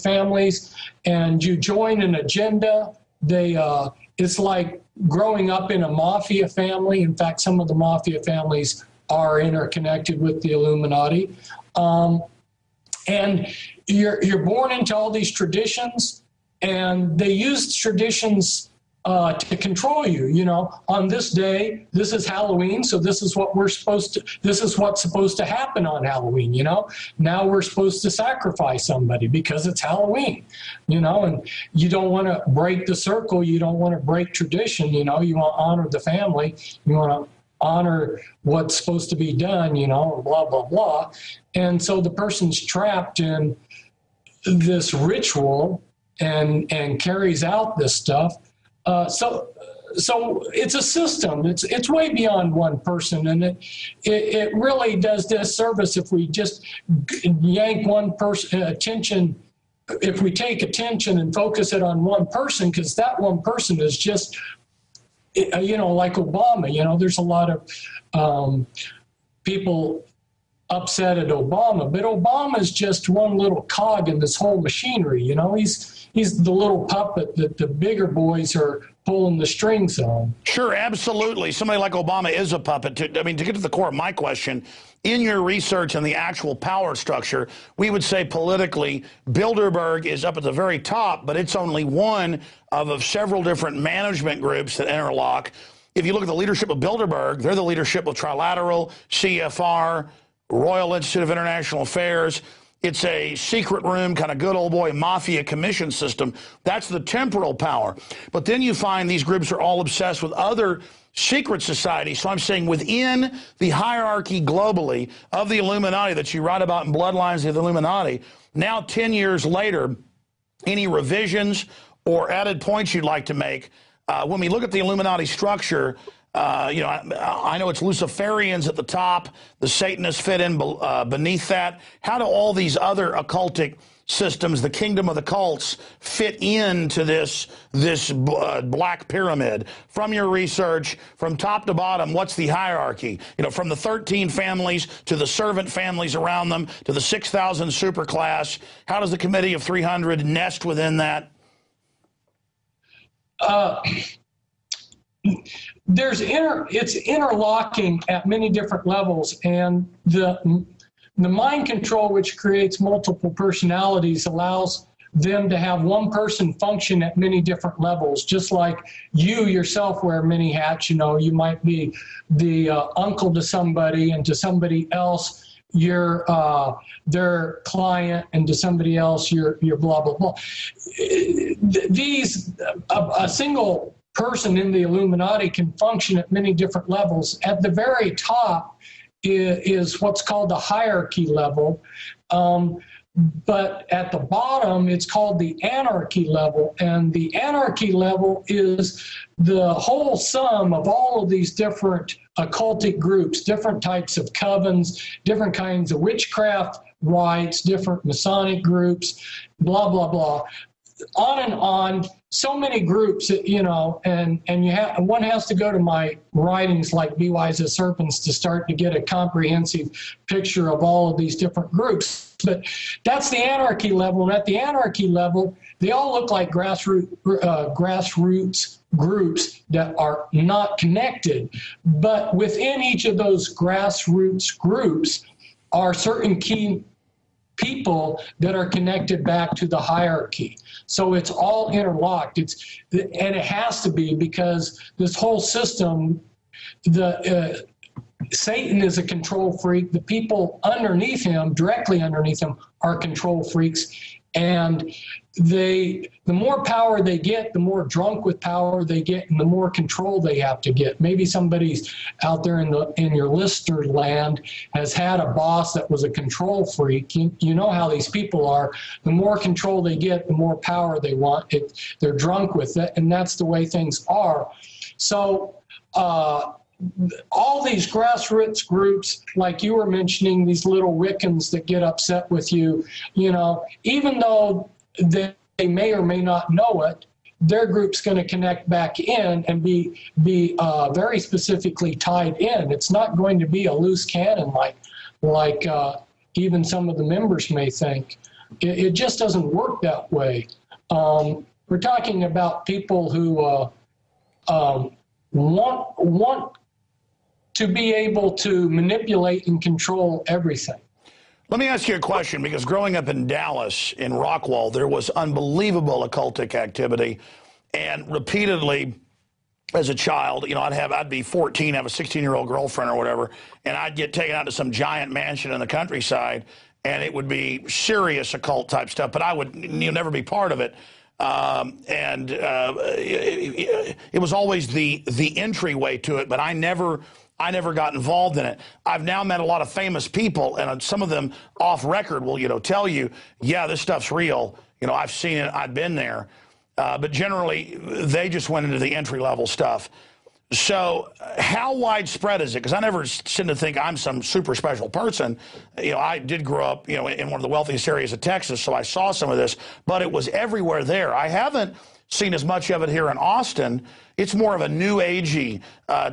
families, and you join an agenda. It's like growing up in a mafia family. In fact, some of the mafia families are interconnected with the Illuminati. And you're born into all these traditions, and they use traditions to control you. You know, on this day, this is Halloween, so this is what this is what's supposed to happen on Halloween, you know. Now we're supposed to sacrifice somebody because it's Halloween, you know, and you don't want to break the circle, you don't want to break tradition, you know, you want to honor the family, you want to honor what's supposed to be done, you know, blah, blah, blah. And so the person's trapped in this ritual and carries out this stuff. So it's a system. It's way beyond one person, and it really does disservice if we just yank one person attention. If we take attention and focus it on one person, because that one person is just, you know, like Obama. You know, there's a lot of people upset at Obama, but Obama is just one little cog in this whole machinery. You know, he's the little puppet that the bigger boys are pulling the strings on. Sure, absolutely. Somebody like Obama is a puppet. To get to the core of my question, in your research on the actual power structure, we would say politically, Bilderberg is up at the very top, but it's only one of several different management groups that interlock. If you look at the leadership of Bilderberg, they're the leadership of Trilateral, CFR, Royal Institute of International Affairs. It's a secret room, kind of good old boy mafia commission system. That's the temporal power. But then you find these groups are all obsessed with other secret societies. So I'm saying within the hierarchy globally of the Illuminati that you write about in Bloodlines of the Illuminati, now 10 years later, any revisions or added points you'd like to make? When we look at the Illuminati structure, you know, I know it's Luciferians at the top. The Satanists fit in beneath that. How do all these other occultic systems, the kingdom of the cults, fit into this black pyramid? From your research, from top to bottom, what's the hierarchy? You know, from the 13 families to the servant families around them to the 6,000 superclass. How does the Committee of 300 nest within that? It's interlocking at many different levels, and the mind control, which creates multiple personalities, allows them to have one person function at many different levels. Just like you yourself wear many hats. You know, you might be the uncle to somebody, and to somebody else you're their client, and to somebody else you're blah blah blah. A single person in the Illuminati can function at many different levels. At the very top is what's called the hierarchy level, but at the bottom it's called the anarchy level, and the anarchy level is the whole sum of all of these different occultic groups, different types of covens, different kinds of witchcraft rites, different Masonic groups, blah blah blah, on and on. So many groups, you know, and one has to go to my writings like Be Wise as Serpents to start to get a comprehensive picture of all of these different groups. But that's the anarchy level, and at the anarchy level, they all look like grassroots groups that are not connected. But within each of those grassroots groups are certain key people that are connected back to the hierarchy. So it's all interlocked. And it has to be, because this whole system, Satan is a control freak. The people underneath him, directly underneath him, are control freaks. And the more power they get, the more drunk with power they get, and the more control they have to get. Maybe somebody's out there in your listener land has had a boss that was a control freak. You know how these people are. The more control they get, the more power they want. They're drunk with it, and that's the way things are. So all these grassroots groups, like you were mentioning, these little Wiccans that get upset with you, you know, even though they may or may not know it, their group's going to connect back in and be very specifically tied in. It's not going to be a loose cannon like even some of the members may think. It just doesn't work that way. We're talking about people who want to be able to manipulate and control everything. Let me ask you a question, because growing up in Dallas, in Rockwall, there was unbelievable occultic activity, and repeatedly, as a child, you know, I'd be 14, have a 16-year-old girlfriend or whatever, and I'd get taken out to some giant mansion in the countryside, and it would be serious occult type stuff, but I would never be part of it. It was always the entryway to it, but I never got involved in it. I've now met a lot of famous people, and some of them off record will, tell you, yeah, this stuff's real. I've seen it, I've been there. But generally, they just went into the entry-level stuff. So how widespread is it? Because I never tend to think I'm some super special person. I did grow up, in one of the wealthiest areas of Texas, so I saw some of this, but it was everywhere there. I haven't seen as much of it here in Austin. It's more of a new agey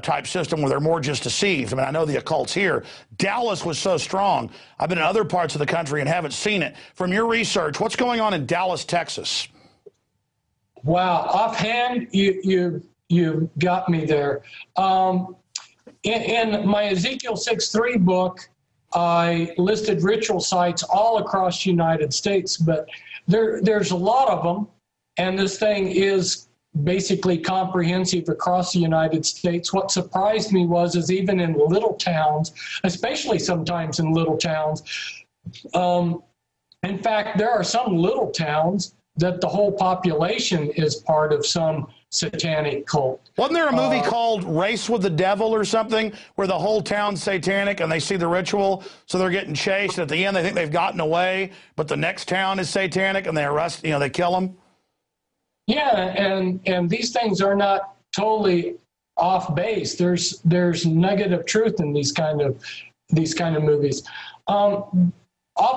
type system where they're more just deceived. I mean, I know the occult's here. Dallas was so strong. I've been in other parts of the country and haven't seen it. From your research, what's going on in Dallas, Texas? Wow, offhand, you got me there. In my Ezekiel 6:3 book, I listed ritual sites all across the United States, but there's a lot of them, and this thing is basically comprehensive across the United States. What surprised me is even in little towns, especially sometimes in little towns, in fact, there are some little towns that the whole population is part of some satanic cult. Wasn't there a movie called Race with the Devil or something, where the whole town's satanic and they see the ritual, so they're getting chased. At the end, they think they've gotten away, but the next town is satanic and they arrest, they kill them? Yeah, and these things are not totally off base. There's nugget of truth in these kind of movies. Off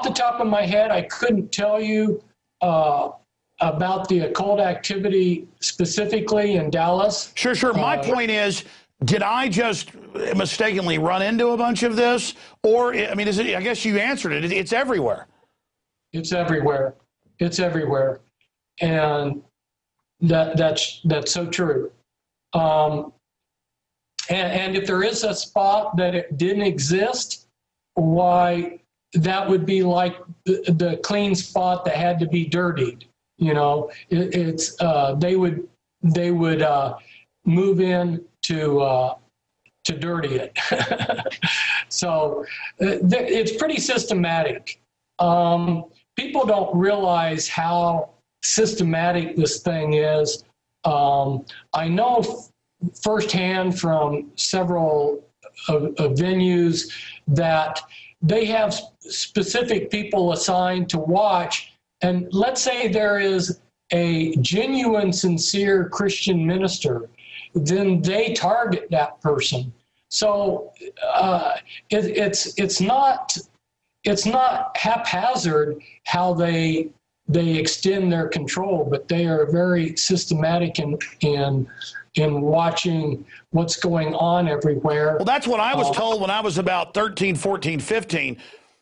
the top of my head, I couldn't tell you about the occult activity specifically in Dallas. Sure. My point is, did I just mistakenly run into a bunch of this? Or, I mean, I guess you answered it. It's everywhere. It's everywhere. It's everywhere. And that's so true. And if there is a spot that it didn't exist, why, that would be like the clean spot that had to be dirtied. They would move in to dirty it. So it's pretty systematic. People don't realize how systematic this thing is. I know firsthand from several venues that they have specific people assigned to watch. And let's say there is a genuine, sincere Christian minister, then they target that person. So it's not haphazard how they extend their control, but they are very systematic in watching what's going on everywhere. Well, that's what I was told when I was about 13, 14, 15.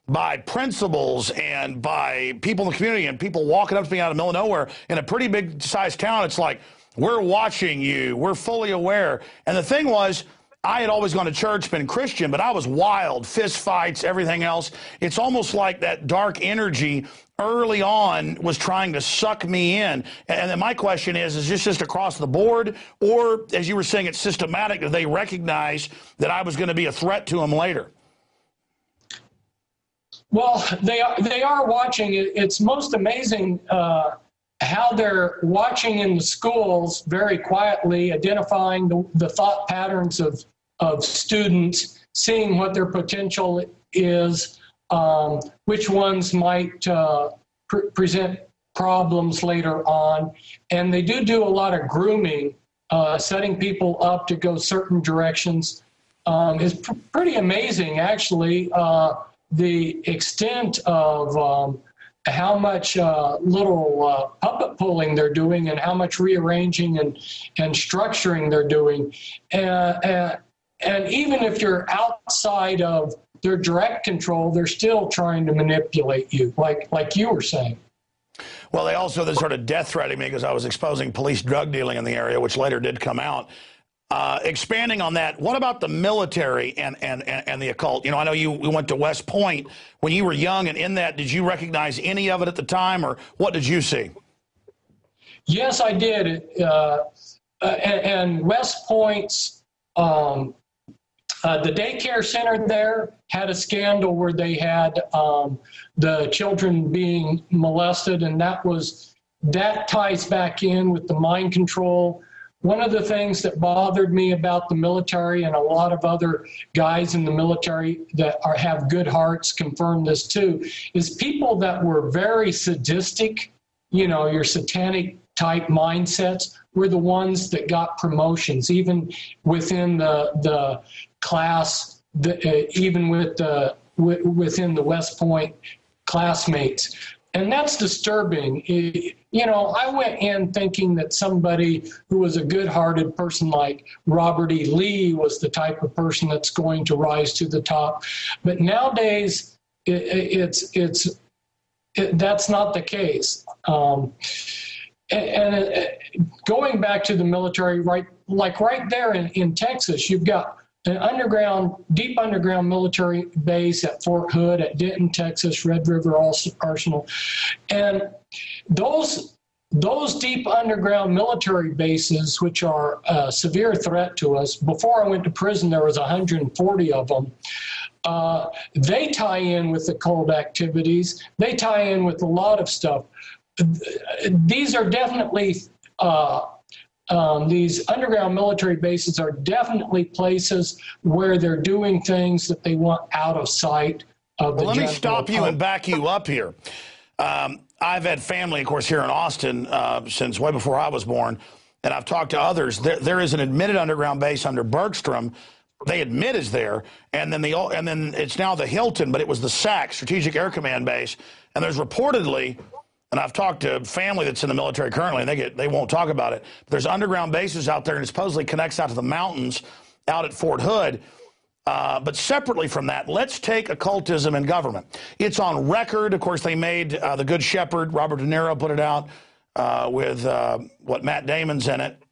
By principals and by people in the community and people walking up to me out of the middle of nowhere in a pretty big sized town. It's like, we're watching you. We're fully aware. And the thing was, I had always gone to church, been Christian, but I was wild, fist fights, everything else. It's almost like that dark energy early on was trying to suck me in. And then my question is this just across the board? Or, as you were saying, it's systematic? Did they recognize that I was going to be a threat to them later? Well, they are watching. It's most amazing how they're watching in the schools very quietly, identifying the thought patterns of students, seeing what their potential is, which ones might present problems later on. And they do a lot of grooming, setting people up to go certain directions. It's pretty amazing, actually. The extent of how much little puppet pulling they're doing and how much rearranging and structuring they're doing. And even if you're outside of their direct control, they're still trying to manipulate you, like you were saying. Well, they also then started death threatening me because I was exposing police drug dealing in the area, which later did come out. Expanding on that, what about the military and the occult? You know, I know you went to West Point when you were young, and in that, did you recognize any of it at the time, or what did you see? Yes, I did. And West Point's, the daycare center there had a scandal where they had the children being molested, and that ties back in with the mind control. One of the things that bothered me about the military, and a lot of other guys in the military that have good hearts confirm this too, is people that were very sadistic, you know, your satanic type mindsets, were the ones that got promotions, even within the class, even within the West Point classmates. And that's disturbing. You know, I went in thinking that somebody who was a good-hearted person like Robert E. Lee was the type of person that's going to rise to the top. But nowadays, that's not the case. Going back to the military, right there in Texas, you've got an deep underground military base at Fort Hood, at Denton, Texas, Red River Arsenal. And those deep underground military bases, which are a severe threat to us, before I went to prison, there was 140 of them. They tie in with occult activities. They tie in with a lot of stuff. These are definitely these underground military bases are definitely places where they're doing things that they want out of sight of the Let me stop you and back you up here. I've had family, of course, here in Austin since way before I was born, and I've talked to others. There is an admitted underground base under Bergstrom. They admit is there, and then it's now the Hilton, but it was the SAC, Strategic Air Command Base, and there's reportedly. And I've talked to family that's in the military currently, and they won't talk about it. But there's underground bases out there, and it supposedly connects out to the mountains out at Fort Hood. But separately from that, let's take occultism in government. It's on record. Of course, they made The Good Shepherd. Robert De Niro put it out with Matt Damon's in it,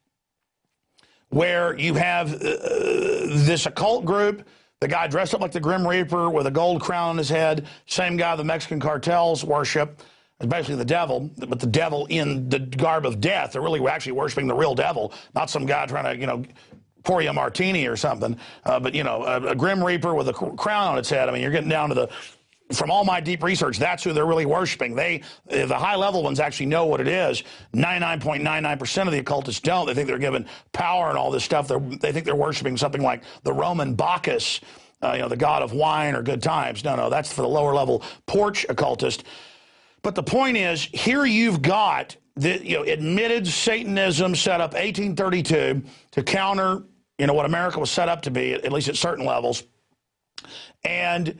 where you have this occult group, the guy dressed up like the Grim Reaper with a gold crown on his head, same guy the Mexican cartels worship. It's basically the devil, but the devil in the garb of death. They're really actually worshiping the real devil, not some guy trying to, you know, pour you a martini or something. But, you know, a Grim Reaper with a crown on its head. I mean, you're getting down to from all my deep research, that's who they're really worshiping. The high-level ones actually know what it is. 99.99% of the occultists don't. They think they're given power and all this stuff. They think they're worshiping something like the Roman Bacchus, you know, the god of wine or good times. No, that's for the lower-level porch occultist. But the point is, here you've got the admitted Satanism set up 1832 to counter, you know, what America was set up to be, at least at certain levels. And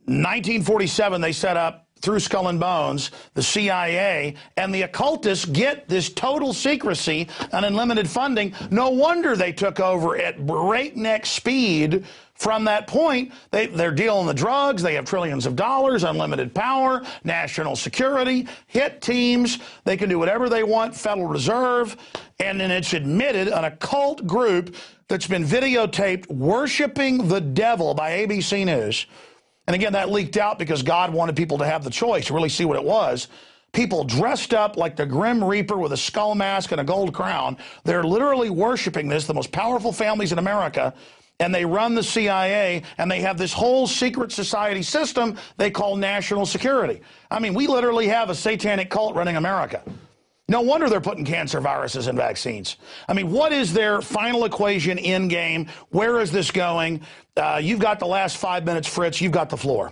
1947, they set up, through Skull and Bones, the CIA, and the occultists get this total secrecy and unlimited funding. No wonder they took over at breakneck speed. From that point, they're dealing the drugs, they have trillions of dollars, unlimited power, national security, hit teams, they can do whatever they want, Federal Reserve, and then it's admitted an occult group that's been videotaped worshiping the devil by ABC News. And again, that leaked out because God wanted people to have the choice to really see what it was. People dressed up like the Grim Reaper with a skull mask and a gold crown. They're literally worshiping this, the most powerful families in America, and they run the CIA, and they have this whole secret society system they call national security. I mean, we literally have a satanic cult running America. No wonder they're putting cancer viruses in vaccines. I mean, what is their final equation in game? Where is this going? You've got the last 5 minutes, Fritz. You've got the floor.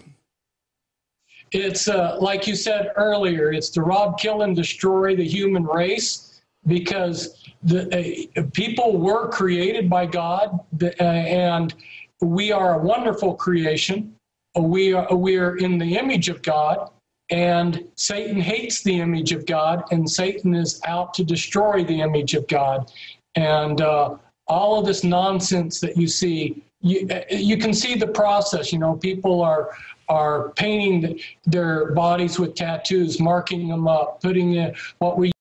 It's like you said earlier, it's to rob, kill, and destroy the human race, because the people were created by God, and we are a wonderful creation. We are in the image of God, and Satan hates the image of God, and Satan is out to destroy the image of God. And all of this nonsense that you see, you can see the process. You know, people are painting their bodies with tattoos, marking them up, putting in what we